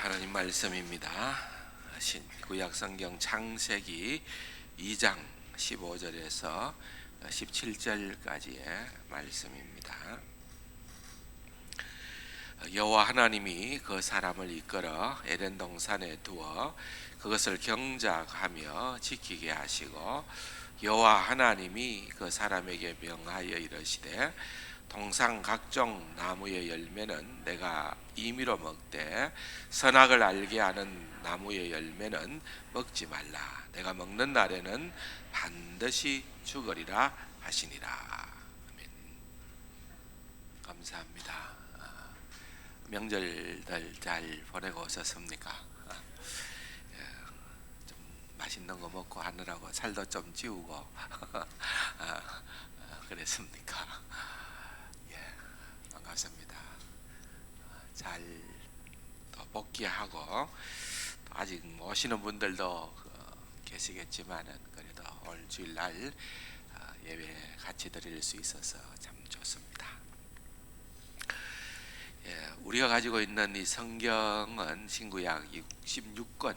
하나님 말씀입니다. 구약성경 창세기 2장 15절에서 17절까지의 말씀입니다. 여호와 하나님이 그 사람을 이끌어 에덴 동산에 두어 그것을 경작하며 지키게 하시고, 여호와 하나님이 그 사람에게 명하여 이르시되, 동산 각종 나무의 열매는 내가 임의로 먹되 선악을 알게 하는 나무의 열매는 먹지 말라. 내가 먹는 날에는 반드시 죽으리라 하시니라. 아멘. 감사합니다. 명절들 잘 보내고 오셨습니까? 좀 맛있는 거 먹고 하느라고 살도 좀 찌우고 그랬습니까? 반갑습니다. 잘 복귀하고, 아직 못 오시는 분들도 계시겠지만은 그래도 올 주일날 예배 같이 드릴 수 있어서 참 좋습니다. 우리가 가지고 있는 이 성경은 신구약 66권,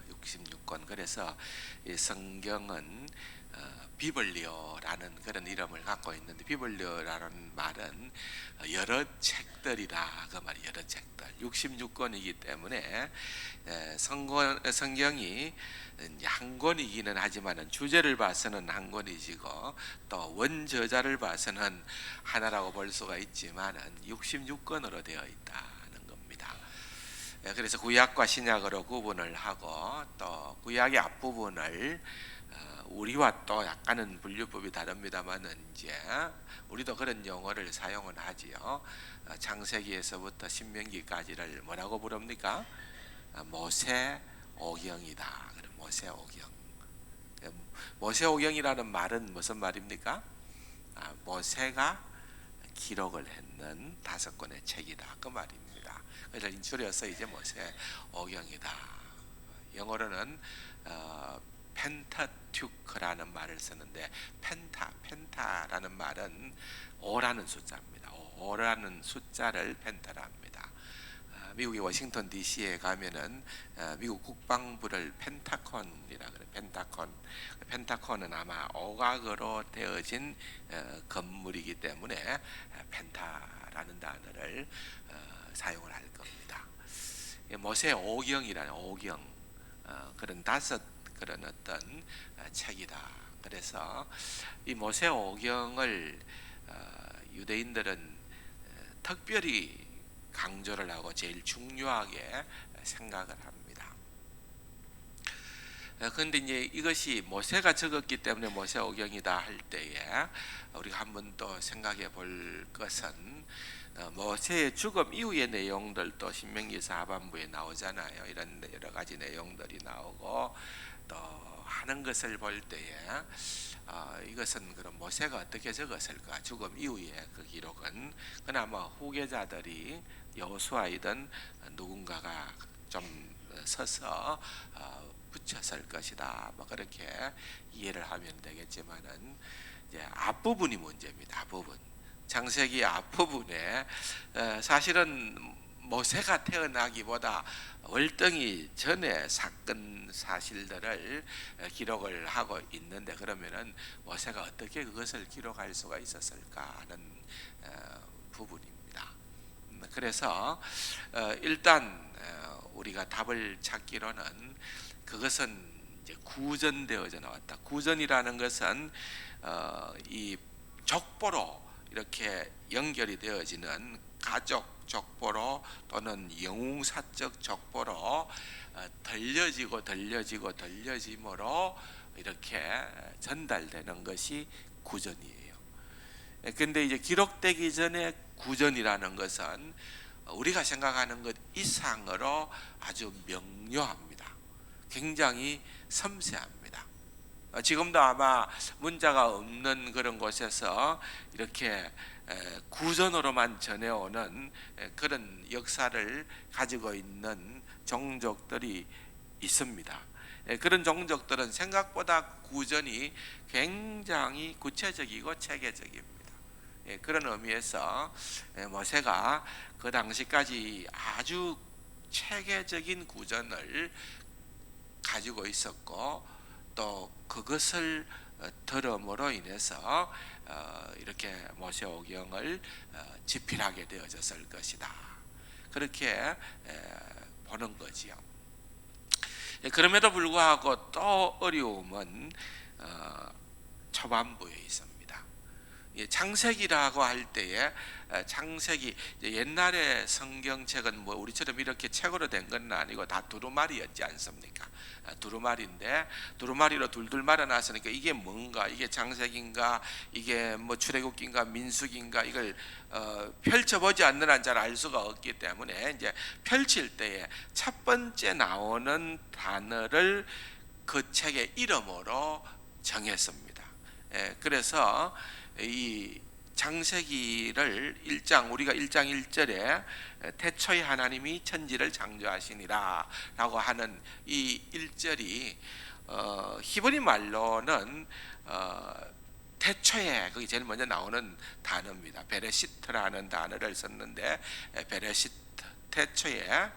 66권. 그래서 이 성경은 비블리오라는 그런 이름을 갖고 있는데, 비블리오라는 말은 여러 책들이라 그 말이 여러 책들, 66권이기 때문에 성경이 한 권이기는 하지만 주제를 봐서는 한 권이지고 또 원저자를 봐서는 하나라고 볼 수가 있지만 66권으로 되어 있다는 겁니다. 그래서 구약과 신약으로 구분을 하고, 또 구약의 앞부분을 우리와 또 약간은 분류법이 다릅니다만은 이제 우리도 그런 용어를 사용은 하지요. 창세기에서부터 신명기까지를 뭐라고 부릅니까? 모세오경이다. 모세오경. 모세오경이라는 말은 무슨 말입니까? 모세가 기록을 했는 5권의 책이다, 그 말입니다. 그래서 인출해서 이제 모세오경이다. 영어로는 펜타튜크라는 말을 쓰는데, 펜타라는 말은 5라는 숫자입니다. 5라는 숫자를 펜타라 합니다. 미국의 워싱턴 DC에 가면은 미국 국방부를 펜타콘이라 그래요. 펜타콘은 아마 오각으로 되어진 건물이기 때문에 펜타라는 단어를 사용을 할 겁니다. 모세오경이라는 오경, 그런 5 그런 어떤 책이다. 그래서 이 모세오경을 유대인들은 특별히 강조를 하고 제일 중요하게 생각을 합니다. 그런데 이제 이것이 모세가 적었기 때문에 모세오경이다 할 때에 우리가 한번 또 생각해 볼 것은, 모세의 죽음 이후의 내용들도 신명기서 하반부에 나오잖아요. 이런 여러 가지 내용들이 나오고, 또 하는 것을 볼 때에 이것은 그럼 모세가 어떻게 적었을까? 죽음 이후의 그 기록은 그나마 후계자들이 여호수아이든 누군가가 좀 서서 붙였을 것이다, 뭐 그렇게 이해를 하면 되겠지만은, 이제 앞부분이 문제입니다. 앞부분, 창세기 앞부분에 사실은 모세가 태어나기보다 월등히 전에 사건 사실들을 기록을 하고 있는데, 그러면은 모세가 어떻게 그것을 기록할 수가 있었을까 하는 부분입니다. 그래서 일단 우리가 답을 찾기로는 그것은 이제 구전되어져 나왔다. 구전이라는 것은 이 족보로 이렇게 연결이 되어지는 가족 족보로 또는 영웅사적 족보로 들려짐으로 이렇게 전달되는 것이 구전이에요. 근데 이제 기록되기 전에 구전이라는 것은 우리가 생각하는 것 이상으로 아주 명료합니다. 굉장히 섬세합니다. 지금도 아마 문자가 없는 그런 곳에서 이렇게 구전으로만 전해오는 그런 역사를 가지고 있는 종족들이 있습니다. 그런 종족들은 생각보다 구전이 굉장히 구체적이고 체계적입니다. 그런 의미에서 모세가 그 당시까지 아주 체계적인 구전을 가지고 있었고 또 그것을 들음으로 인해서 이렇게 모세오경을 집필하게 되어졌을 것이다. 그렇게 보는 거지요. 그럼에도 불구하고 또 어려움은 초반부에 있습니다. 창세기라고 할 때에 창세기 옛날에 성경책은 뭐 우리처럼 이렇게 책으로 된 건 아니고 다 두루마리였지 않습니까? 두루마리인데 두루마리로 둘둘 말아놨으니까 이게 뭔가, 이게 창세기인가, 이게 뭐 출애굽기인가 민수기인가, 이걸 펼쳐보지 않는 한 잘 알 수가 없기 때문에 이제 펼칠 때에 첫 번째 나오는 단어를 그 책의 이름으로 정했습니다. 그래서 이 창세기를 우리가 1장 1절에 태초에 하나님이 천지를 창조하시니라 라고 하는 이 1절이 히브리 말로는 태초에, 거기 제일 먼저 나오는 단어입니다. 베레시트라는 단어를 썼는데, 베레시트, 태초에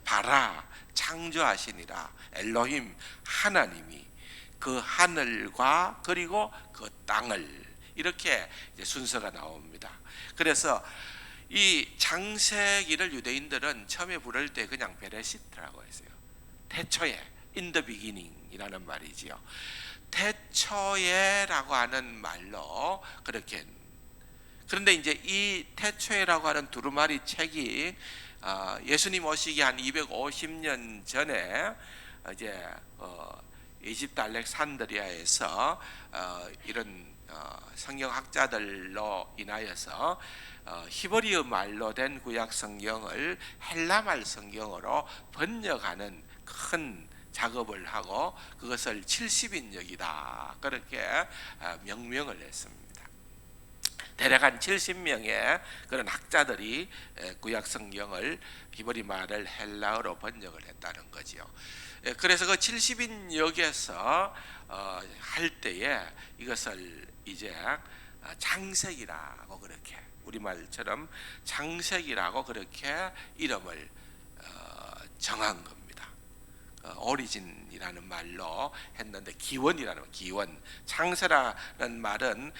바라, 창조하시니라, 엘로힘, 하나님이 그 하늘과 그리고 그 땅을, 이렇게 이제 순서가 나옵니다. 그래서 이 창세기를 유대인들은 처음에 부를 때 그냥 베레시트라고 했어요. 태초에, in the beginning이라는 말이지요. 태초에라고 하는 말로 그렇게. 그런데 이제 이 태초에라고 하는 두루마리 책이 예수님 오시기 한 250년 전에 이제 이집트 알렉산드리아에서 이런 성경학자들로 인하여서 히브리어 말로 된 구약 성경을 헬라말 성경으로 번역하는 큰 작업을 하고 그것을 70인역이다 그렇게 명명을 했습니다. 대략 한 70명의 그런 학자들이 구약 성경을 히브리 말을 헬라어로 번역을 했다는 거지요. 그래서 그 70인역에서 할 때에 이것을 이제 창세기라고, 그렇게 우리말처럼 창세기라고 그렇게 이름을 정한 겁니다. 오리진이라는 말로 했는데 기원이라는, 기원, 창세라는 말은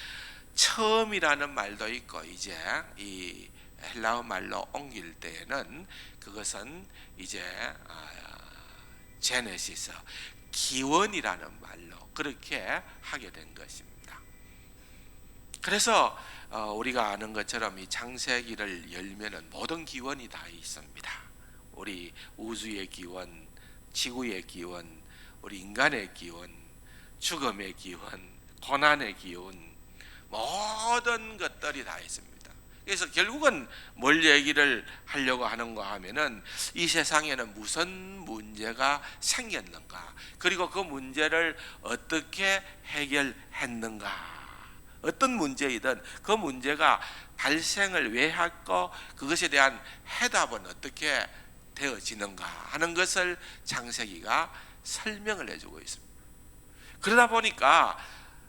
처음이라는 말도 있고, 이제 이 헬라어 말로 옮길 때에는 그것은 이제 제네시스, 기원이라는 말로 그렇게 하게 된 것입니다. 그래서 우리가 아는 것처럼 이 창세기를 열면은 모든 기원이 다 있습니다. 우리 우주의 기원, 지구의 기원, 우리 인간의 기원, 죽음의 기원, 고난의 기원, 모든 것들이 다 있습니다. 그래서 결국은 뭘 얘기를 하려고 하는가 하면은 이 세상에는 무슨 문제가 생겼는가, 그리고 그 문제를 어떻게 해결했는가, 어떤 문제이든 그 문제가 발생을 왜 했고 그것에 대한 해답은 어떻게 되어지는가 하는 것을 창세기가 설명을 해주고 있습니다. 그러다 보니까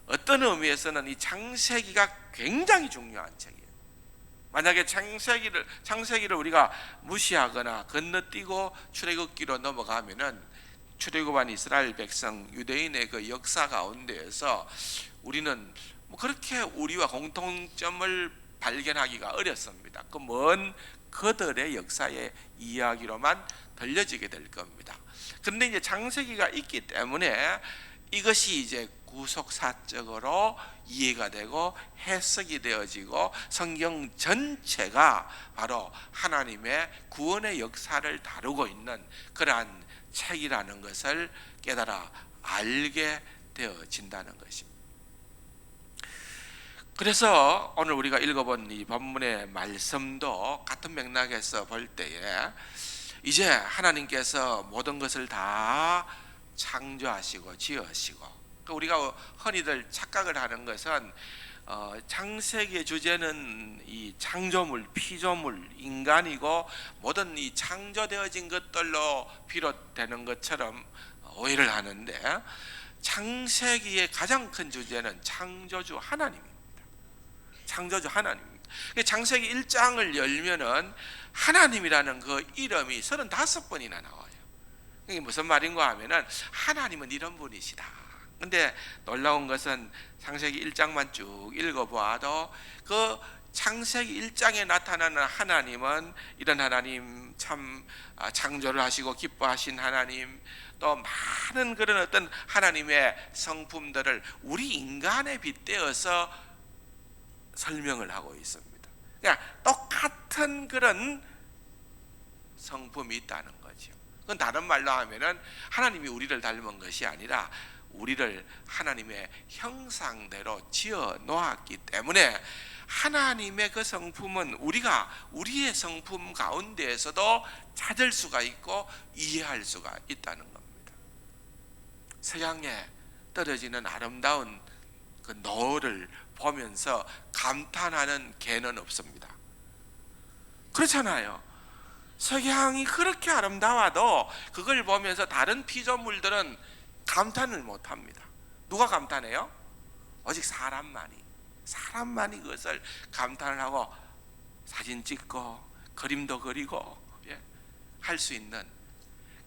어떤 의미에서는 이 창세기가 굉장히 중요한 책이에요. 만약에 창세기를 우리가 무시하거나 건너뛰고 출애굽기로 넘어가면은 출애굽한 이스라엘 백성 유대인의 그 역사 가운데에서 우리는 뭐 그렇게 우리와 공통점을 발견하기가 어렵습니다. 그 먼 그들의 역사의 이야기로만 들려지게 될 겁니다. 그런데 이제 창세기가 있기 때문에 이것이 이제 구속사적으로 이해가 되고 해석이 되어지고 성경 전체가 바로 하나님의 구원의 역사를 다루고 있는 그러한 책이라는 것을 깨달아 알게 되어진다는 것입니다. 그래서 오늘 우리가 읽어본 이 본문의 말씀도 같은 맥락에서 볼 때에 이제 하나님께서 모든 것을 다 창조하시고 지으시고, 우리가 흔히들 착각을 하는 것은 창세기의 주제는 이 창조물, 피조물, 인간이고 모든 이 창조되어진 것들로 비롯되는 것처럼 오해를 하는데, 창세기의 가장 큰 주제는 창조주 하나님입니다. 창조주 하나님입니다. 창세기 1장을 열면은 하나님이라는 그 이름이 35번이나 나와요. 이게 무슨 말인가 하면은 하나님은 이런 분이시다. 근데 놀라운 것은 창세기 1장만 쭉 읽어보아도 그 창세기 1장에 나타나는 하나님은 이런 하나님, 참 창조를 하시고 기뻐하신 하나님, 또 많은 그런 어떤 하나님의 성품들을 우리 인간에 빗대어서 설명을 하고 있습니다. 그러니까 똑같은 그런 성품이 있다는 거죠. 그건 다른 말로 하면은 하나님이 우리를 닮은 것이 아니라 우리를 하나님의 형상대로 지어 놓았기 때문에 하나님의 그 성품은 우리가 우리의 성품 가운데에서도 찾을 수가 있고 이해할 수가 있다는 겁니다. 서양에 떨어지는 아름다운 그 노을을 보면서 감탄하는 개는 없습니다. 그렇잖아요. 석양이 그렇게 아름다워도 그걸 보면서 다른 피조물들은 감탄을 못합니다. 누가 감탄해요? 오직 사람만이 그것을 감탄을 하고 사진 찍고 그림도 그리고 할 수 있는,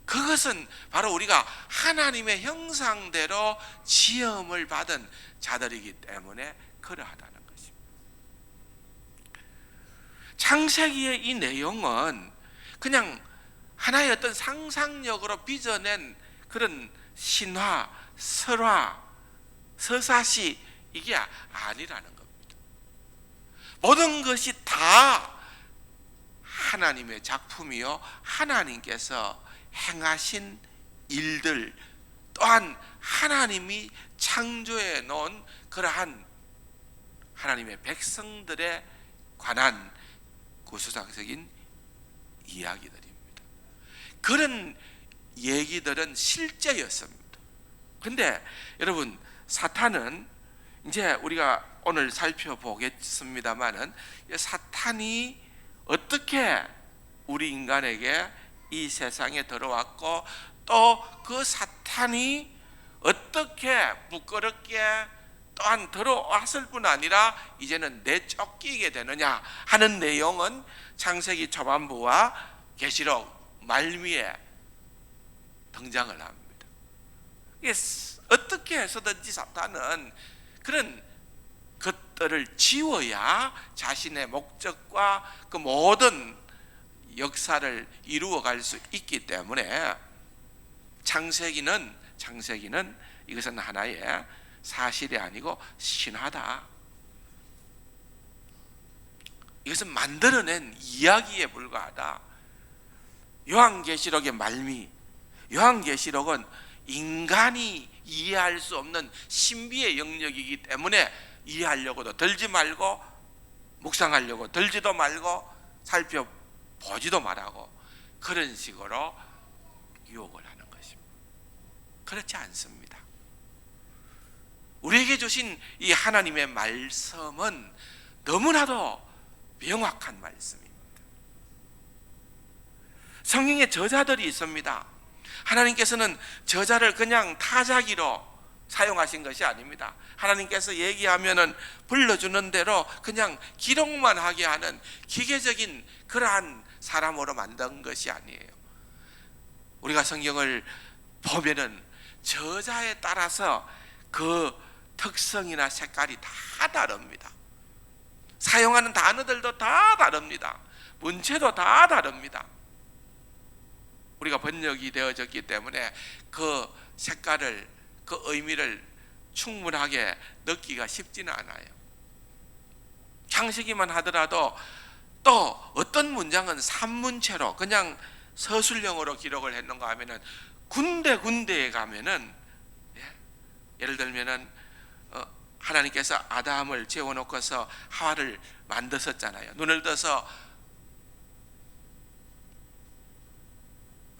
그것은 바로 우리가 하나님의 형상대로 지음을 받은 자들이기 때문에 그러하다는 것입니다. 창세기의 이 내용은 그냥 하나의 어떤 상상력으로 빚어낸 그런 신화, 설화, 서사시 이게 아니라는 겁니다. 모든 것이 다 하나님의 작품이요, 하나님께서 행하신 일들, 또한 하나님이 창조해 놓은 그러한 하나님의 백성들에 관한 구수상적인 이야기들입니다. 그런 얘기들은 실제였습니다. 근데 여러분, 사탄은 이제 우리가 오늘 살펴보겠습니다만은 사탄이 어떻게 우리 인간에게 이 세상에 들어왔고 또 그 사탄이 어떻게 부끄럽게 또한 들어왔을 뿐 아니라 이제는 내쫓기게 되느냐 하는 내용은 창세기 초반부와 계시록 말미에 등장을 합니다. 어떻게 해서든지 사탄은 그런 것들을 지워야 자신의 목적과 그 모든 역사를 이루어갈 수 있기 때문에 창세기는 이것은 하나의 사실이 아니고 신화다. 이것은 만들어낸 이야기에 불과하다. 요한계시록의 말미, 요한계시록은 인간이 이해할 수 없는 신비의 영역이기 때문에 이해하려고도 들지 말고, 묵상하려고 들지도 말고, 살펴보지도 말하고 그런 식으로 유혹을 하는 것입니다. 그렇지 않습니다. 우리에게 주신 이 하나님의 말씀은 너무나도 명확한 말씀입니다. 성경에 저자들이 있습니다. 하나님께서는 저자를 그냥 타자기로 사용하신 것이 아닙니다. 하나님께서 얘기하면은 불러주는 대로 그냥 기록만 하게 하는 기계적인 그러한 사람으로 만든 것이 아니에요. 우리가 성경을 보면은 저자에 따라서 그 특성이나 색깔이 다 다릅니다. 사용하는 단어들도 다 다릅니다. 문체도 다 다릅니다. 우리가 번역이 되어졌기 때문에 그 색깔을, 그 의미를 충분하게 넣기가 쉽지는 않아요. 창세기만 하더라도 또 어떤 문장은 산문체로 그냥 서술형으로 기록을 했는가 하면은 군데군데에 가면은 예를 들면은 하나님께서 아담을 재워놓고서 하와를 만드셨잖아요. 눈을 떠서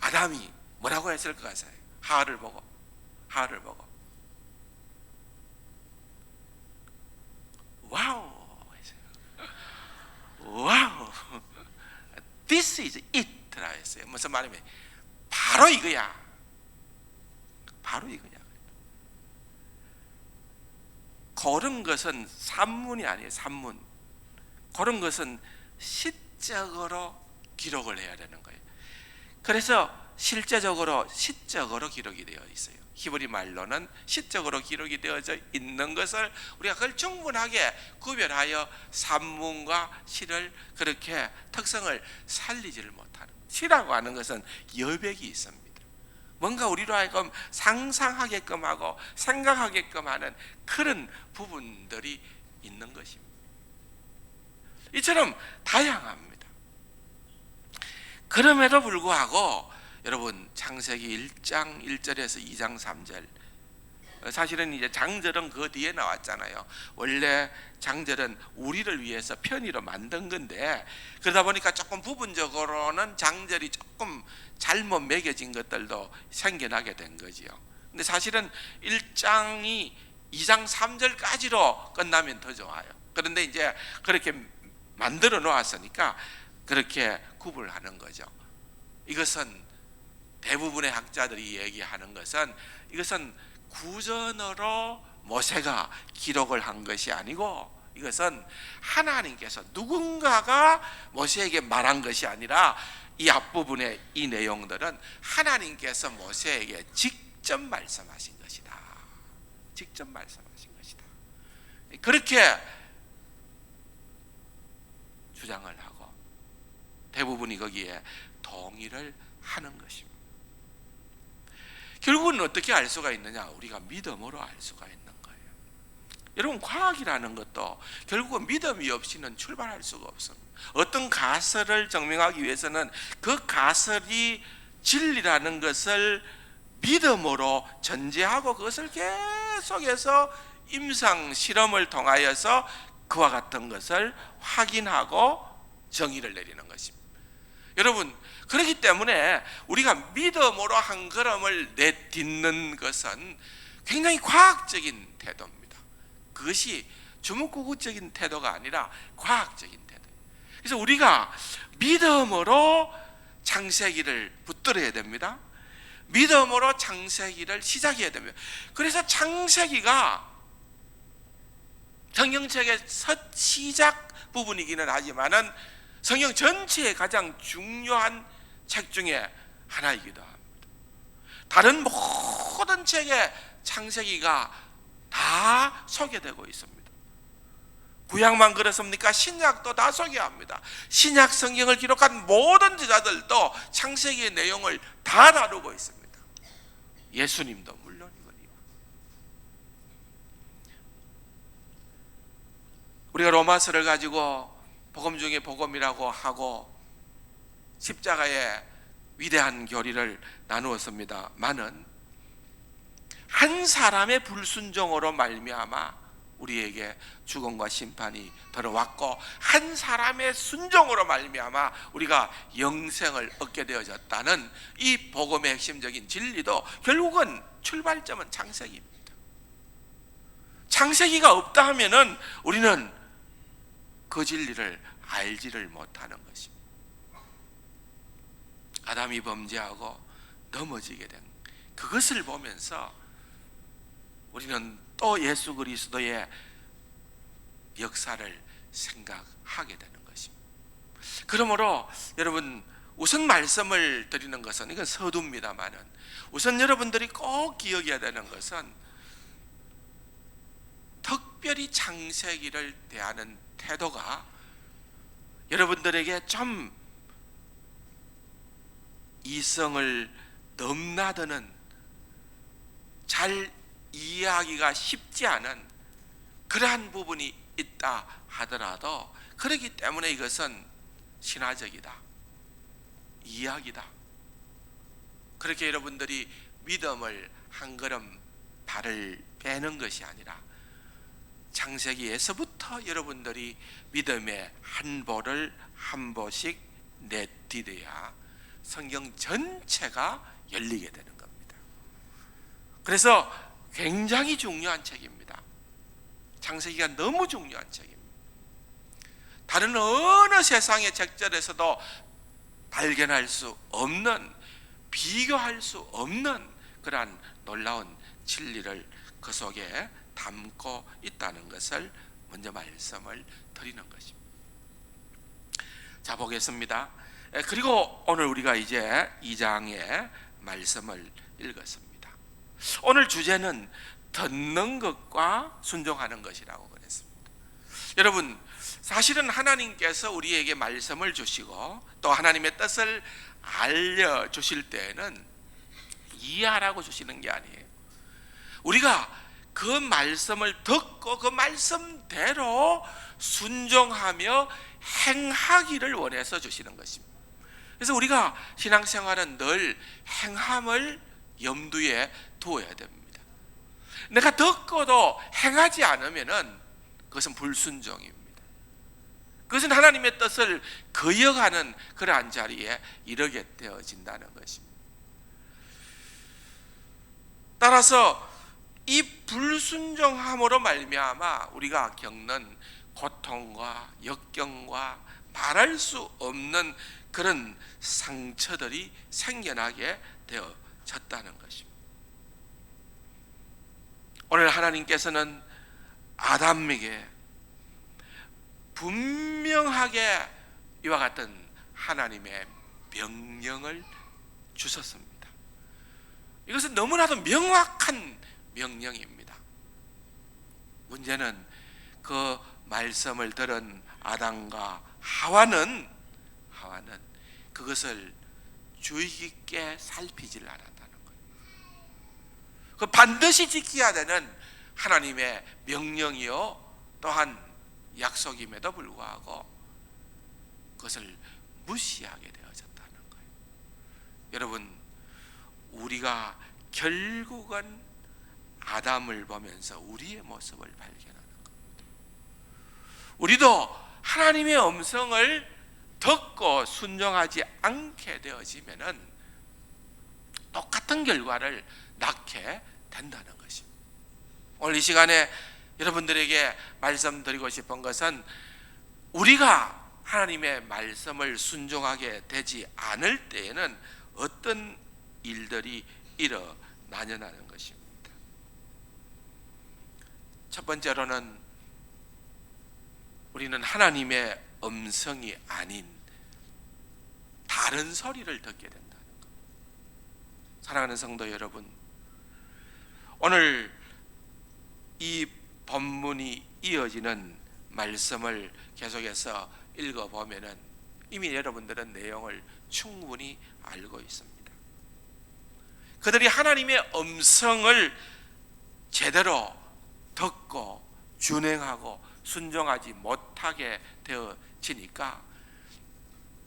아담이 뭐라고 했을 것 같아요? 하와를 보고 와우, this is it라 했어요. 무슨 말이면 바로 이거야. 그런 것은 산문이 아니에요. 산문. 그런 것은 시적으로 기록을 해야 되는 거예요. 그래서 실제적으로 시적으로 기록이 되어 있어요. 히브리 말로는 시적으로 기록이 되어져 있는 것을 우리가 그걸 충분하게 구별하여 산문과 시를 그렇게 특성을 살리지를 못하는, 시라고 하는 것은 여백이 있습니다. 뭔가 우리로 하여금 상상하게끔 하고 생각하게끔 하는 그런 부분들이 있는 것입니다. 이처럼 다양합니다. 그럼에도 불구하고 여러분, 창세기 1장 1절에서 2장 3절, 사실은 이제 장절은 그 뒤에 나왔잖아요. 원래 장절은 우리를 위해서 편의로 만든 건데, 그러다 보니까 조금 부분적으로는 장절이 조금 잘못 매겨진 것들도 생겨나게 된 거지요. 근데 사실은 1장이 2장 3절까지로 끝나면 더 좋아요. 그런데 이제 그렇게 만들어 놓았으니까 그렇게 구분하는 거죠. 이것은 대부분의 학자들이 얘기하는 것은, 이것은 구전으로 모세가 기록을 한 것이 아니고, 이것은 하나님께서 누군가가 모세에게 말한 것이 아니라, 이 앞부분의 이 내용들은 하나님께서 모세에게 직접 말씀하신 것이다. 직접 말씀하신 것이다. 그렇게 주장을 하고 대부분이 거기에 동의를 하는 것입니다. 결국은 어떻게 알 수가 있느냐? 우리가 믿음으로 알 수가 있는 거예요. 여러분, 과학이라는 것도 결국은 믿음이 없이는 출발할 수가 없습니다. 어떤 가설을 증명하기 위해서는 그 가설이 진리라는 것을 믿음으로 전제하고 그것을 계속해서 임상 실험을 통하여서 그와 같은 것을 확인하고 정의를 내리는 것입니다. 여러분, 그렇기 때문에 우리가 믿음으로 한 걸음을 내딛는 것은 굉장히 과학적인 태도입니다. 그것이 주먹구구적인 태도가 아니라 과학적인 태도예요. 그래서 우리가 믿음으로 창세기를 붙들어야 됩니다. 믿음으로 창세기를 시작해야 됩니다. 그래서 창세기가 성경책의 첫 시작 부분이기는 하지만은 성경 전체의 가장 중요한 책 중에 하나이기도 합니다. 다른 모든 책에 창세기가 다 소개되고 있습니다. 구약만 그렇습니까? 신약도 다 소개합니다. 신약 성경을 기록한 모든 저자들도 창세기의 내용을 다 다루고 있습니다. 예수님도 물론이거니와. 우리가 로마서를 가지고 복음 중에 복음이라고 하고 십자가의 위대한 교리를 나누었습니다만은 한 사람의 불순종으로 말미암아 우리에게 죽음과 심판이 들어왔고, 한 사람의 순종으로 말미암아 우리가 영생을 얻게 되어졌다는 이 복음의 핵심적인 진리도 결국은 출발점은 창세기입니다. 창세기가 없다 하면은 우리는 그 진리를 알지를 못하는 것입니다. 아담이 범죄하고 넘어지게 된 그것을 보면서 우리는 또 예수 그리스도의 역사를 생각하게 되는 것입니다. 그러므로 여러분, 우선 말씀을 드리는 것은, 이건 서두입니다만은 우선 여러분들이 꼭 기억해야 되는 것은, 특별히 창세기를 대하는 태도가 여러분들에게 좀 이성을 넘나드는, 잘 이해하기가 쉽지 않은 그러한 부분이 있다 하더라도, 그렇기 때문에 이것은 신화적이다, 이야기다, 그렇게 여러분들이 믿음을 한 걸음 발을 빼는 것이 아니라 창세기에서부터 여러분들이 믿음의 한 보를 한 보씩 내딛어야 성경 전체가 열리게 되는 겁니다. 그래서 굉장히 중요한 책입니다. 창세기가 너무 중요한 책입니다. 다른 어느 세상의 책절에서도 발견할 수 없는, 비교할 수 없는 그러한 놀라운 진리를 그 속에 담고 있다는 것을 먼저 말씀을 드리는 것입니다. 자, 보겠습니다. 그리고 오늘 우리가 이제 2장의 말씀을 읽었습니다. 오늘 주제는 듣는 것과 순종하는 것이라고 그랬습니다. 여러분, 사실은 하나님께서 우리에게 말씀을 주시고 또 하나님의 뜻을 알려주실 때에는 이해하라고 주시는 게 아니에요. 우리가 그 말씀을 듣고 그 말씀대로 순종하며 행하기를 원해서 주시는 것입니다. 그래서 우리가 신앙생활은 늘 행함을 염두에 두어야 됩니다. 내가 듣고도 행하지 않으면 그것은 불순종입니다. 그것은 하나님의 뜻을 거역하는 그러한 자리에 이르게 되어진다는 것입니다. 따라서 이 불순종함으로 말미암아 우리가 겪는 고통과 역경과 말할 수 없는 그런 상처들이 생겨나게 되어졌다는 것입니다. 오늘 하나님께서는 아담에게 분명하게 이와 같은 하나님의 명령을 주셨습니다. 이것은 너무나도 명확한 명령입니다. 문제는 그 말씀을 들은 아담과 하와는 그것을 주의 깊게 살피지를 않았다는 거예요. 그 반드시 지켜야 되는 하나님의 명령이요 또한 약속임에도 불구하고 그것을 무시하게 되어졌다는 거예요. 여러분, 우리가 결국은 아담을 보면서 우리의 모습을 발견하는 겁니다. 우리도 하나님의 음성을 듣고 순종하지 않게 되어지면은 똑같은 결과를 낳게 된다는 것입니다. 오늘 이 시간에 여러분들에게 말씀드리고 싶은 것은 우리가 하나님의 말씀을 순종하게 되지 않을 때에는 어떤 일들이 일어나냐는 것입니다. 첫 번째로는 우리는 하나님의 음성이 아닌 다른 소리를 듣게 된다는 것. 사랑하는 성도 여러분, 오늘 이 본문이 이어지는 말씀을 계속해서 읽어보면은 이미 여러분들은 내용을 충분히 알고 있습니다. 그들이 하나님의 음성을 제대로 듣고 준행하고 순종하지 못하게 되어지니까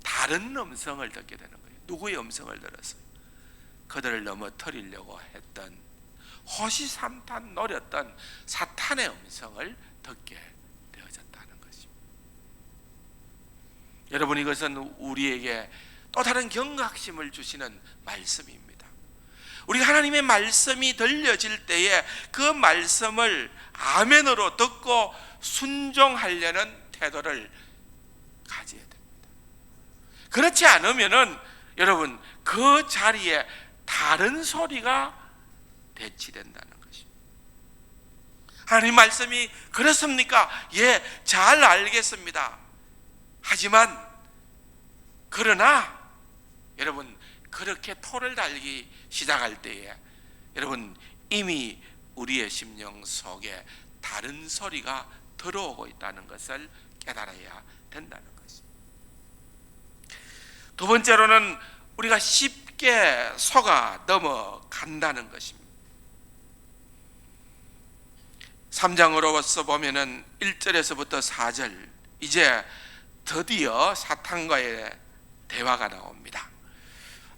다른 음성을 듣게 되는 거예요. 누구의 음성을 들었어요? 그들을 넘어뜨리려고 했던 호시삼탄 노렸던 사탄의 음성을 듣게 되어졌다는 것입니다. 여러분, 이것은 우리에게 또 다른 경각심을 주시는 말씀입니다. 우리가 하나님의 말씀이 들려질 때에 그 말씀을 아멘으로 듣고 순종하려는 태도를 가져야 됩니다. 그렇지 않으면은 여러분 그 자리에 다른 소리가 대치된다는 것입니다. 하나님 말씀이 그렇습니까? 예, 잘 알겠습니다. 하지만 그러나 여러분 그렇게 토를 달기 시작할 때에 여러분 이미 우리의 심령 속에 다른 소리가 들어오고 있다는 것을 깨달아야 된다는 것입니다. 두 번째로는 우리가 쉽게 속아 넘어간다는 것입니다. 3장으로서 보면은 1절에서부터 4절 이제 드디어 사탄과의 대화가 나옵니다.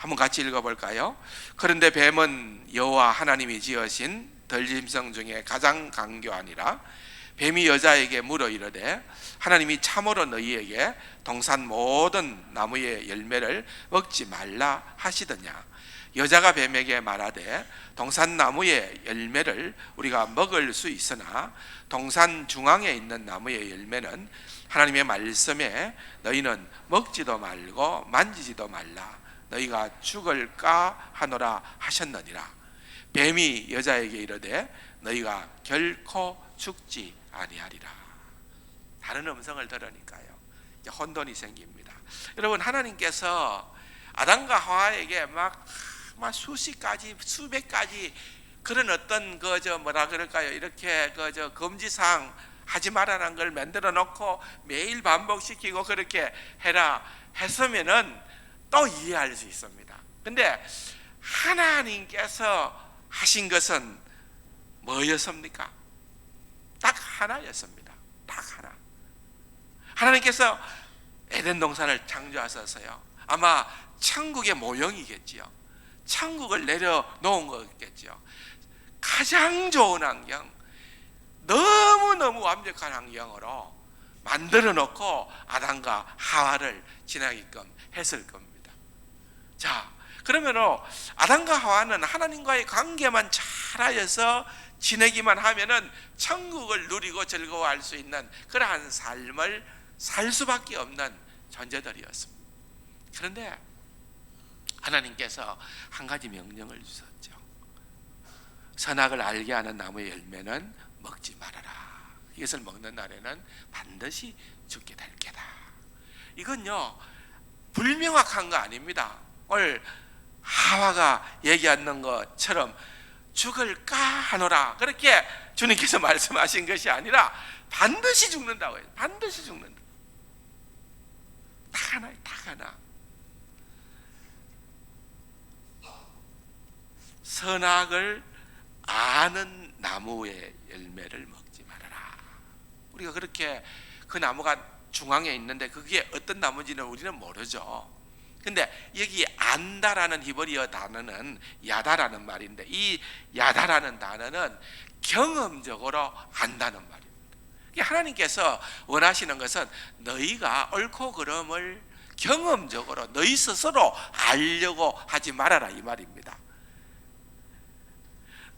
한번 같이 읽어볼까요? 그런데 뱀은 여호와 하나님이 지으신 들짐승 중에 가장 강교하니라. 뱀이 여자에게 물어 이르되 하나님이 참으로 너희에게 동산 모든 나무의 열매를 먹지 말라 하시더냐. 여자가 뱀에게 말하되 동산 나무의 열매를 우리가 먹을 수 있으나 동산 중앙에 있는 나무의 열매는 하나님의 말씀에 너희는 먹지도 말고 만지지도 말라 너희가 죽을까 하노라 하셨느니라. 뱀이 여자에게 이르되 너희가 결코 죽지 아니하리라. 다른 음성을 들으니까요 혼돈이 생깁니다. 여러분, 하나님께서 아담과 하와에게 막 수십 가지 수백 가지 그런 어떤 뭐라 그럴까요? 이렇게 금지사항 하지 말라는 걸 만들어 놓고 매일 반복시키고 그렇게 해라 했으면은 또 이해할 수 있습니다. 근데 하나님께서 하신 것은 뭐였습니까? 딱 하나였습니다. 딱 하나. 하나님께서 에덴 동산을 창조하셔서요, 아마 천국의 모형이겠지요. 천국을 내려놓은 거겠지요. 가장 좋은 환경, 너무너무 완벽한 환경으로 만들어 놓고 아담과 하와를 지나게끔 했을 겁니다. 자, 그러면 아담과 하와는 하나님과의 관계만 잘하여서 지내기만 하면은 천국을 누리고 즐거워할 수 있는 그러한 삶을 살 수밖에 없는 존재들이었습니다. 그런데 하나님께서 한 가지 명령을 주셨죠. 선악을 알게 하는 나무의 열매는 먹지 말아라. 이것을 먹는 날에는 반드시 죽게 될 게다. 이건요, 불명확한 거 아닙니다. 오늘 하와가 얘기하는 것처럼 죽을까 하노라 그렇게 주님께서 말씀하신 것이 아니라 반드시 죽는다고 해요. 반드시 죽는다. 딱 하나예요. 딱 하나. 선악을 아는 나무의 열매를 먹지 말아라. 우리가 그렇게 그 나무가 중앙에 있는데 그게 어떤 나무인지는 우리는 모르죠. 근데 여기 안다라는 히브리어 단어는 야다라는 말인데, 이 야다라는 단어는 경험적으로 안다는 말입니다. 하나님께서 원하시는 것은 너희가 옳고 그름을 경험적으로 너희 스스로 알려고 하지 말아라, 이 말입니다.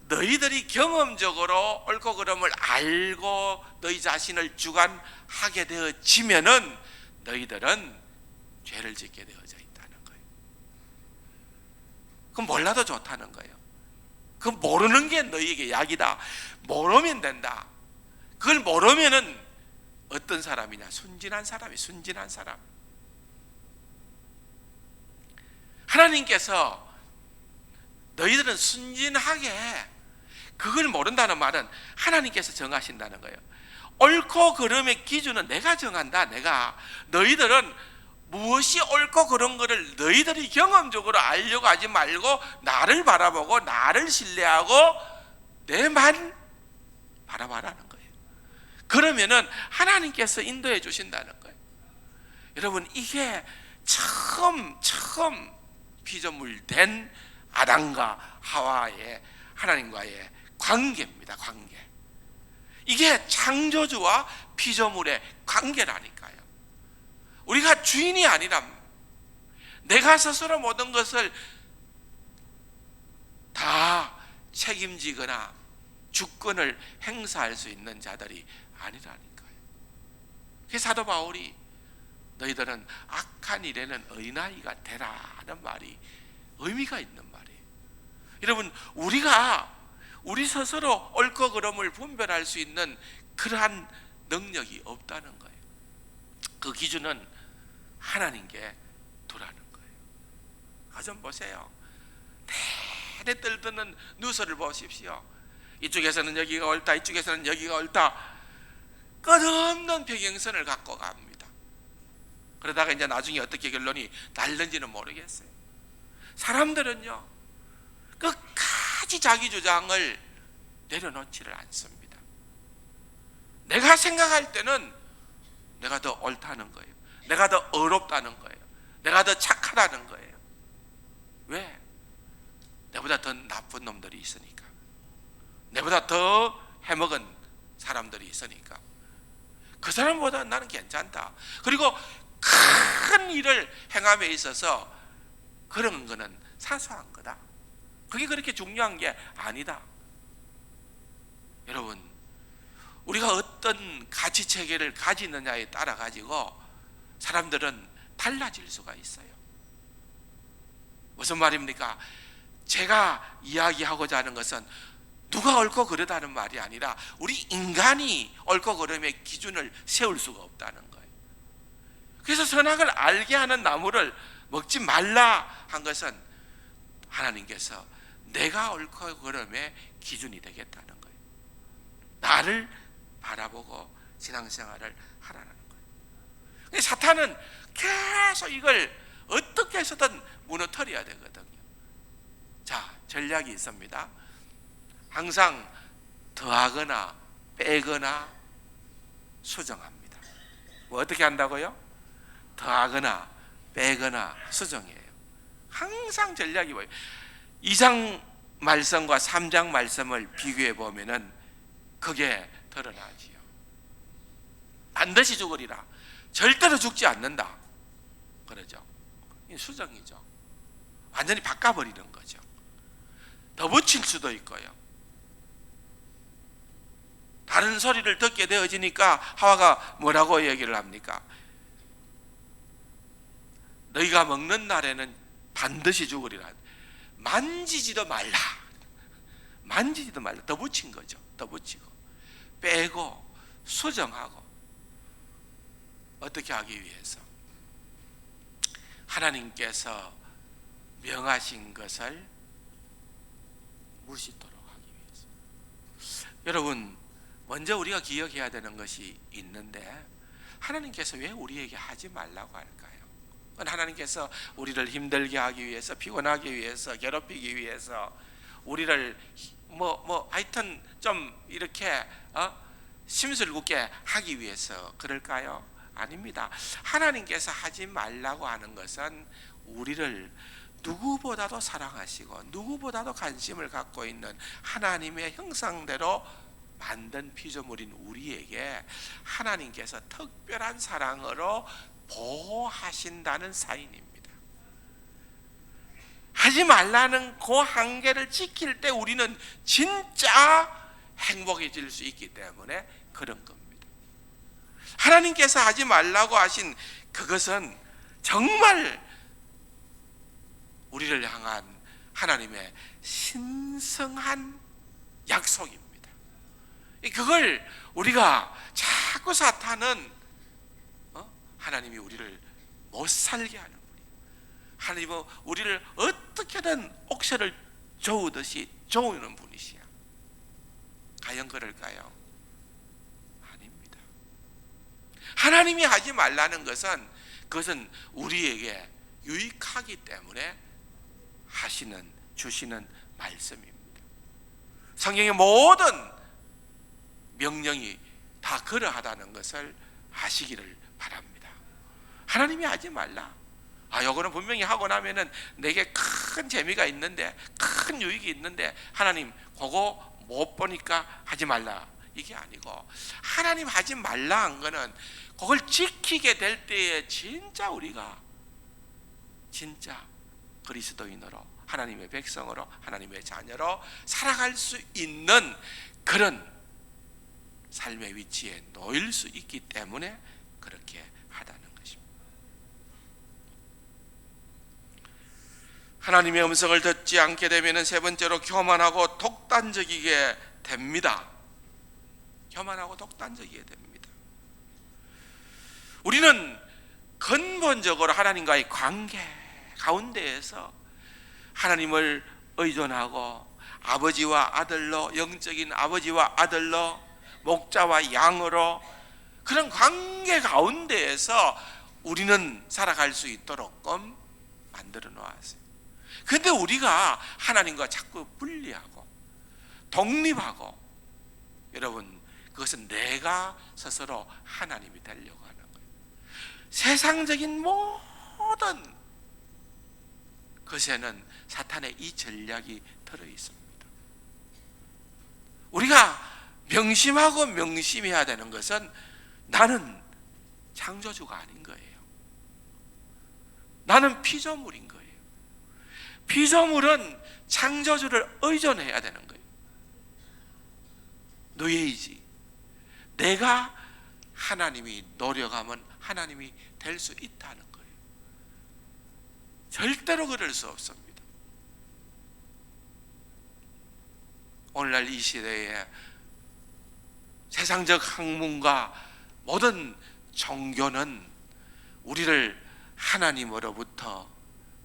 너희들이 경험적으로 옳고 그름을 알고 너희 자신을 주관하게 되어지면은 너희들은 죄를 짓게 되어져 있다는 거예요. 그럼 몰라도 좋다는 거예요. 그 모르는 게 너희에게 약이다. 모르면 된다. 그걸 모르면은 어떤 사람이냐? 순진한 사람이, 순진한 사람. 하나님께서 너희들은 순진하게, 그걸 모른다는 말은 하나님께서 정하신다는 거예요. 옳고 그름의 기준은 내가 정한다. 내가. 너희들은 무엇이 옳고 그런 거를 너희들이 경험적으로 알려고 하지 말고 나를 바라보고 나를 신뢰하고 내만 바라봐라는 거예요. 그러면은 하나님께서 인도해 주신다는 거예요. 여러분, 이게 처음 피조물된 아담과 하와의 하나님과의 관계입니다. 관계. 이게 창조주와 피조물의 관계라니까요. 우리가 주인이 아니라 내가 스스로 모든 것을 다 책임지거나 주권을 행사할 수 있는 자들이 아니라니까요. 그래서 사도 바울이 너희들은 악한 일에는 어린아이가 되라는 말이 의미가 있는 말이에요. 여러분, 우리가 우리 스스로 옳고 그름을 분별할 수 있는 그러한 능력이 없다는 거예요. 그 기준은 하나님께 두라는 거예요. 가좀 보세요. 내내 떨드는 누설을 보십시오. 이쪽에서는 여기가 옳다, 이쪽에서는 여기가 옳다. 끝없는 평행선을 갖고 갑니다. 그러다가 이제 나중에 어떻게 결론이 날는지는 모르겠어요. 사람들은요, 끝까지 자기 주장을 내려놓지를 않습니다. 내가 생각할 때는 내가 더 옳다는 거예요. 내가 더 의롭다는 거예요. 내가 더 착하다는 거예요. 왜? 내보다 더 나쁜 놈들이 있으니까. 내보다 더 해먹은 사람들이 있으니까. 그 사람보다 나는 괜찮다. 그리고 큰 일을 행함에 있어서 그런 거는 사소한 거다. 그게 그렇게 중요한 게 아니다. 여러분, 우리가 어떤 가치 체계를 가지느냐에 따라 가지고 사람들은 달라질 수가 있어요. 무슨 말입니까? 제가 이야기하고자 하는 것은 누가 옳고 그르다는 말이 아니라 우리 인간이 옳고 그름의 기준을 세울 수가 없다는 거예요. 그래서 선악을 알게 하는 나무를 먹지 말라 한 것은 하나님께서 내가 옳고 그름의 기준이 되겠다는 거예요. 나를 바라보고 신앙생활을 하라는 거예요. 사탄은 계속 이걸 어떻게 해서든 무너뜨려야 되거든요. 자, 전략이 있습니다. 항상 더하거나 빼거나 수정합니다. 뭐 어떻게 한다고요? 더하거나 빼거나 수정해요. 항상 전략이 뭐예요? 2장 말씀과 3장 말씀을 비교해 보면은 그게 드러나지요. 반드시 죽으리라. 절대로 죽지 않는다. 그러죠. 이 수정이죠. 완전히 바꿔버리는 거죠. 더 붙일 수도 있고요. 다른 소리를 듣게 되어지니까 하와가 뭐라고 얘기를 합니까? 너희가 먹는 날에는 반드시 죽으리라. 만지지도 말라. 만지지도 말라. 더 붙인 거죠. 더 붙이고 빼고 수정하고. 어떻게 하기 위해서? 하나님께서 명하신 것을 무시토록 하기 위해서. 여러분, 먼저 우리가 기억해야 되는 것이 있는데 하나님께서 왜 우리에게 하지 말라고 할까요? 하나님께서 우리를 힘들게 하기 위해서, 피곤하기 위해서, 괴롭히기 위해서, 우리를 하여튼 좀 이렇게 심술궂게 하기 위해서 그럴까요? 아닙니다. 하나님께서 하지 말라고 하는 것은 우리를 누구보다도 사랑하시고 누구보다도 관심을 갖고 있는 하나님의 형상대로 만든 피조물인 우리에게 하나님께서 특별한 사랑으로 보호하신다는 사인입니다. 하지 말라는 그 한계를 지킬 때 우리는 진짜 행복해질 수 있기 때문에 그런 겁니다. 하나님께서 하지 말라고 하신 그것은 정말 우리를 향한 하나님의 신성한 약속입니다. 그걸 우리가 자꾸 사탄은 하나님이 우리를 못 살게 하는 분이에요. 하나님은 우리를 어떻게든 옥새를 저으듯이 저으는 분이시야. 과연 그럴까요? 아닙니다. 하나님이 하지 말라는 것은 그것은 우리에게 유익하기 때문에 주시는 말씀입니다. 성경의 모든 명령이 다 그러하다는 것을 아시기를 바랍니다. 하나님이 하지 말라. 요거는 분명히 하고 나면은 내게 큰 재미가 있는데, 큰 유익이 있는데 하나님 그거 못 보니까 하지 말라. 이게 아니고 하나님 하지 말라 한 거는 그걸 지키게 될 때에 진짜 우리가 진짜 그리스도인으로, 하나님의 백성으로, 하나님의 자녀로 살아갈 수 있는 그런 삶의 위치에 놓일 수 있기 때문에 그렇게 하다는 것입니다. 하나님의 음성을 듣지 않게 되면 세 번째로 교만하고 독단적이게 됩니다. 교만하고 독단적이게 됩니다. 우리는 근본적으로 하나님과의 관계 가운데에서 하나님을 의존하고 아버지와 아들로, 영적인 아버지와 아들로, 목자와 양으로 그런 관계 가운데에서 우리는 살아갈 수 있도록끔 만들어 놓았어요. 그런데 우리가 하나님과 자꾸 분리하고 독립하고, 여러분, 그것은 내가 스스로 하나님이 되려고 하는 거예요. 세상적인 모든 것에는 사탄의 이 전략이 들어 있습니다. 우리가 명심하고 명심해야 되는 것은 나는 창조주가 아닌 거예요. 나는 피조물인 거예요. 피조물은 창조주를 의존해야 되는 거예요. 노예이지. 내가 하나님이 노력하면 하나님이 될 수 있다는 거예요. 절대로 그럴 수 없습니다. 오늘날 이 시대에 세상적 학문과 모든 종교는 우리를 하나님으로부터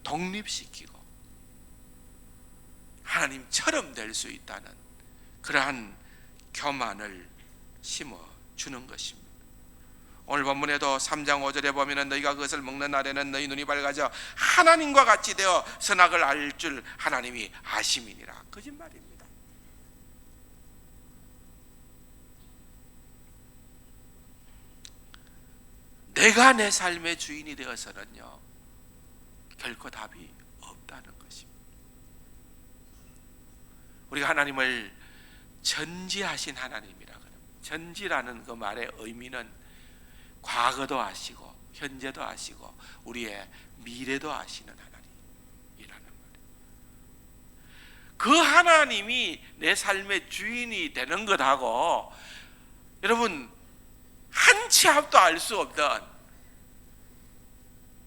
독립시키고 하나님처럼 될 수 있다는 그러한 교만을 심어주는 것입니다. 오늘 본문에도 3장 5절에 보면 너희가 그것을 먹는 날에는 너희 눈이 밝아져 하나님과 같이 되어 선악을 알 줄 하나님이 아심이니라. 거짓말입니다. 내가 내 삶의 주인이 되어서는요 결코 답이 없다는 것입니다. 우리가 하나님을 전지하신 하나님이라 그럽니다. 전지라는 그 말의 의미는 과거도 아시고 현재도 아시고 우리의 미래도 아시는 하나님이라는 말이에요. 그 하나님이 내 삶의 주인이 되는 것하고 여러분 한 치 앞도 알 수 없던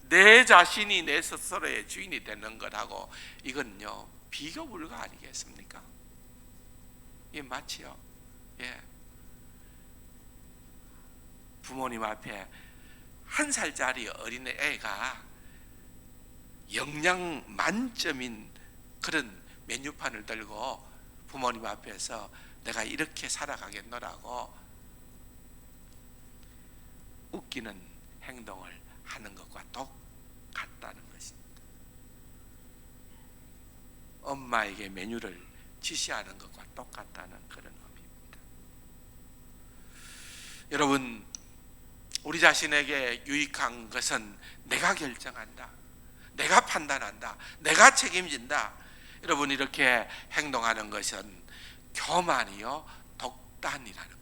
내 자신이 내 스스로의 주인이 되는 것하고 이건요 비교 불가 아니겠습니까? 예, 마치요. 예. 부모님 앞에 1살짜리 어린 애가 영양 만점인 그런 메뉴판을 들고 부모님 앞에서 내가 이렇게 살아가겠노라고 웃기는 행동을 하는 것과 똑같다는 것입니다. 엄마에게 메뉴를 지시하는 것과 똑같다는 그런 의미입니다. 여러분, 우리 자신에게 유익한 것은 내가 결정한다, 내가 판단한다, 내가 책임진다. 여러분, 이렇게 행동하는 것은 교만이요 독단이라는 거예요.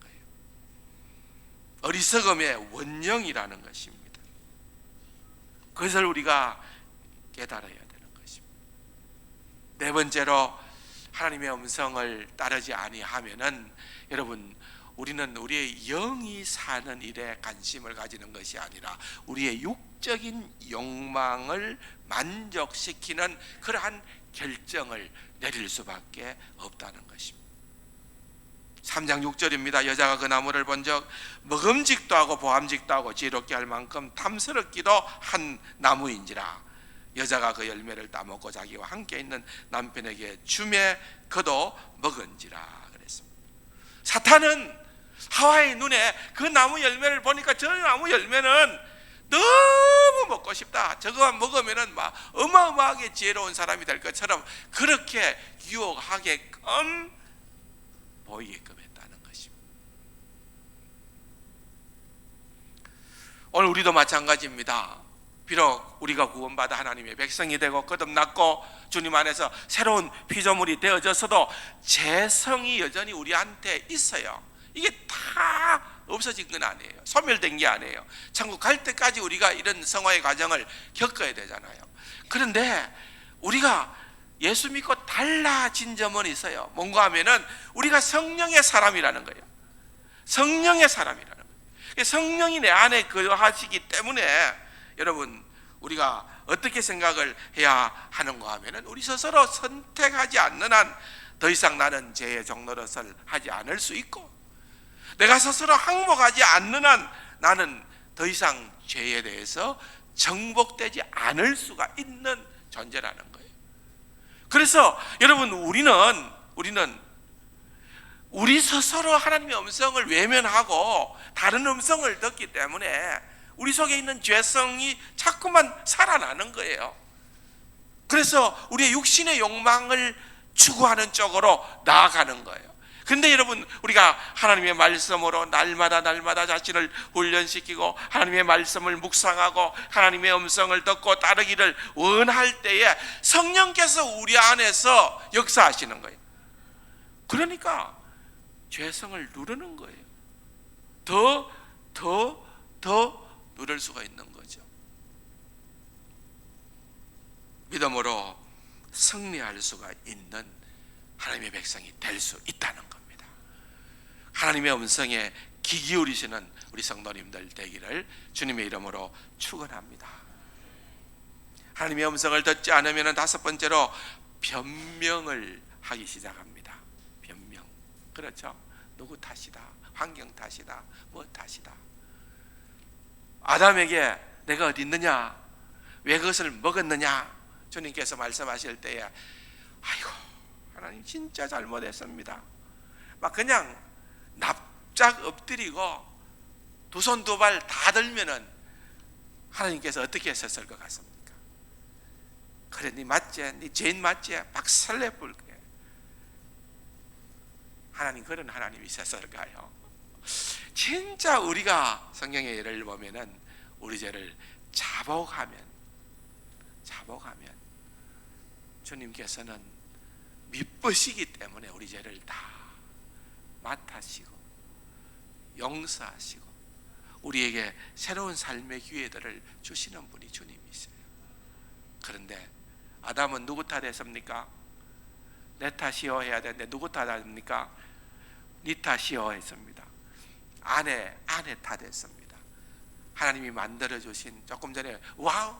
어리석음의 원형이라는 것입니다. 그것을 우리가 깨달아야 되는 것입니다. 네 번째로 하나님의 음성을 따르지 아니하면은 여러분 우리는 우리의 영이 사는 일에 관심을 가지는 것이 아니라 우리의 육적인 욕망을 만족시키는 그러한 결정을 내릴 수밖에 없다는 것입니다. 3장 6절입니다. 여자가 그 나무를 본즉 먹음직도 하고 보암직도 하고 지혜롭게 할 만큼 탐스럽기도 한 나무인지라. 여자가 그 열매를 따먹고 자기와 함께 있는 남편에게 주매 그도 먹은지라 그랬습니다. 사탄은 하와의 눈에 그 나무 열매를 보니까 저 나무 열매는 너무 먹고 싶다, 저거만 먹으면 막 어마어마하게 지혜로운 사람이 될 것처럼 그렇게 유혹하게끔 보이게끔 했다는 것입니다. 오늘 우리도 마찬가지입니다. 비록 우리가 구원받아 하나님의 백성이 되고 거듭났고 주님 안에서 새로운 피조물이 되어져서도 죄성이 여전히 우리한테 있어요. 이게 다 없어진 건 아니에요. 소멸된 게 아니에요. 천국 갈 때까지 우리가 이런 성화의 과정을 겪어야 되잖아요. 그런데 우리가 예수 믿고 달라진 점은 있어요. 뭔가 하면은 우리가 성령의 사람이라는 거예요. 성령의 사람이라는 거예요. 성령이 내 안에 거하시기 때문에 여러분 우리가 어떻게 생각을 해야 하는가 하면은 우리 스스로 선택하지 않는 한 더 이상 나는 죄의 종노릇을 하지 않을 수 있고, 내가 스스로 항복하지 않는 한 나는 더 이상 죄에 대해서 정복되지 않을 수가 있는 존재라는 거예요. 그래서 여러분 우리는 우리 스스로 하나님의 음성을 외면하고 다른 음성을 듣기 때문에 우리 속에 있는 죄성이 자꾸만 살아나는 거예요. 그래서 우리의 육신의 욕망을 추구하는 쪽으로 나아가는 거예요. 근데 여러분 우리가 하나님의 말씀으로 날마다 자신을 훈련시키고 하나님의 말씀을 묵상하고 하나님의 음성을 듣고 따르기를 원할 때에 성령께서 우리 안에서 역사하시는 거예요. 그러니까 죄성을 누르는 거예요. 더 누릴 수가 있는 거죠. 믿음으로 승리할 수가 있는 하나님의 백성이 될 수 있다는 겁니다. 하나님의 음성에 귀 기울이시는 우리 성도님들 되기를 주님의 이름으로 축원합니다. 하나님의 음성을 듣지 않으면 다섯 번째로 변명을 하기 시작합니다. 변명. 그렇죠? 누구 탓이다, 환경 탓이다, 뭐 탓이다. 아담에게 내가 어디 있느냐, 왜 그것을 먹었느냐, 주님께서 말씀하실 때에 아이고 하나님 진짜 잘못했습니다. 막 그냥 납작 엎드리고 두 손 두 발 다 들면은 하나님께서 어떻게 했었을 것 같습니까? 그래 니 맞지? 니 죄인 맞지? 박살내 볼게. 하나님 그런 하나님이 있었을까요? 진짜 우리가 성경의 예를 보면은 우리 죄를 자복하면 주님께서는 미쁘시기 때문에 우리 죄를 다 맡으시고 용서하시고 우리에게 새로운 삶의 기회들을 주시는 분이 주님이세요. 그런데 아담은 누구 탓했습니까? 내 탓이요 해야 되는데 누구 탓합니까? 네 탓이요 했습니다. 아내 탓했습니다. 하나님이 만들어주신, 조금 전에 와우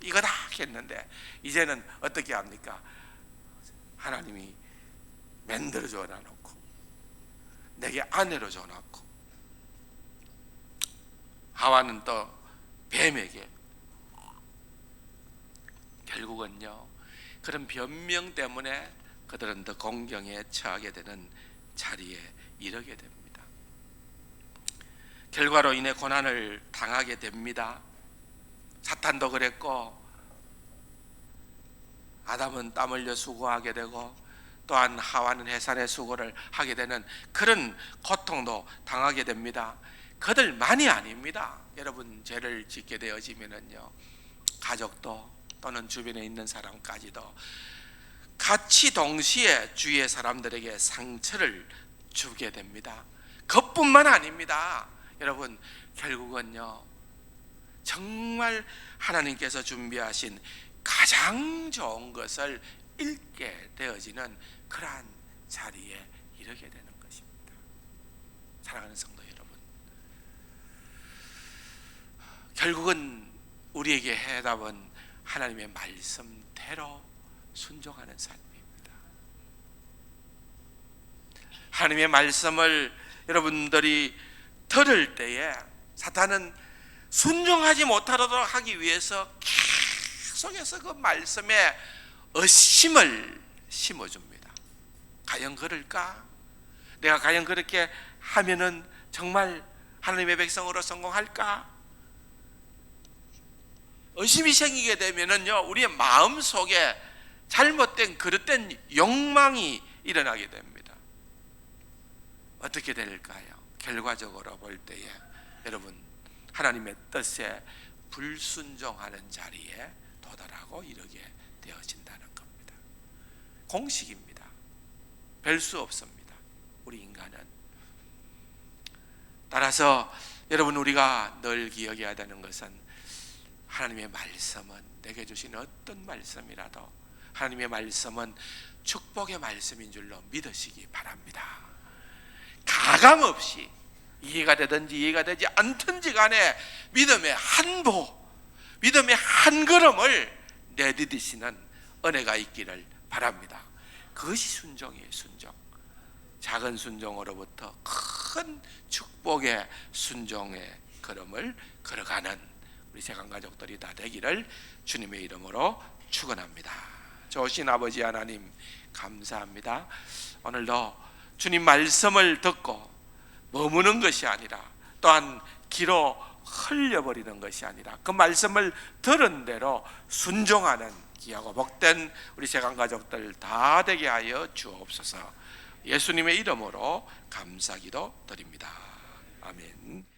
이거다 했는데 이제는 어떻게 합니까? 하나님이 만들어줘 놔놓고 내게 아내로 줘놓고 하와는 또 뱀에게, 결국은요 그런 변명 때문에 그들은 더 공경에 처하게 되는 자리에 이르게 됩니다. 결과로 인해 고난을 당하게 됩니다. 사탄도 그랬고 아담은 땀 흘려 수고하게 되고 또한 하와는 해산의 수고를 하게 되는 그런 고통도 당하게 됩니다. 그들만이 아닙니다. 여러분 죄를 짓게 되어지면은요 가족도 또는 주변에 있는 사람까지도 같이 동시에 주위의 사람들에게 상처를 주게 됩니다. 그것뿐만 아닙니다. 여러분 결국은요 정말 하나님께서 준비하신 가장 좋은 것을 잃게 되어지는 그러한 자리에 이르게 되는 것입니다. 사랑하는 성도 여러분, 결국은 우리에게 해답은 하나님의 말씀대로 순종하는 삶입니다. 하나님의 말씀을 여러분들이 들을 때에 사탄은 순종하지 못하도록 하기 위해서 계속해서 그 말씀에 의심을 심어줍니다. 과연 그럴까? 내가 과연 그렇게 하면은 정말 하나님의 백성으로 성공할까? 의심이 생기게 되면은요 우리의 마음 속에 잘못된 그릇된 욕망이 일어나게 됩니다. 어떻게 될까요? 결과적으로 볼 때에 여러분 하나님의 뜻에 불순종하는 자리에 도달하고 이르게 되어진다는 겁니다. 공식입니다. 별 수 없습니다. 우리 인간은. 따라서 여러분 우리가 늘 기억해야 되는 것은 하나님의 말씀은 내게 주신 어떤 말씀이라도 하나님의 말씀은 축복의 말씀인 줄로 믿으시기 바랍니다. 가감없이 이해가 되든지 이해가 되지 않든지 간에 믿음의 한 보, 믿음의 한 걸음을 내디디시는 은혜가 있기를 바랍니다. 그것이 순종이에요. 순종. 작은 순종으로부터 큰 축복의 순종의 걸음을 걸어가는 우리 세상 가족들이 다 되기를 주님의 이름으로 축원합니다. 좋으신 아버지 하나님 감사합니다. 오늘도 주님 말씀을 듣고 머무는 것이 아니라 또한 귀로 흘려버리는 것이 아니라 그 말씀을 들은 대로 순종하는 귀하고 복된 우리 세상 가족들 다 되게 하여 주옵소서. 예수님의 이름으로 감사기도 드립니다. 아멘.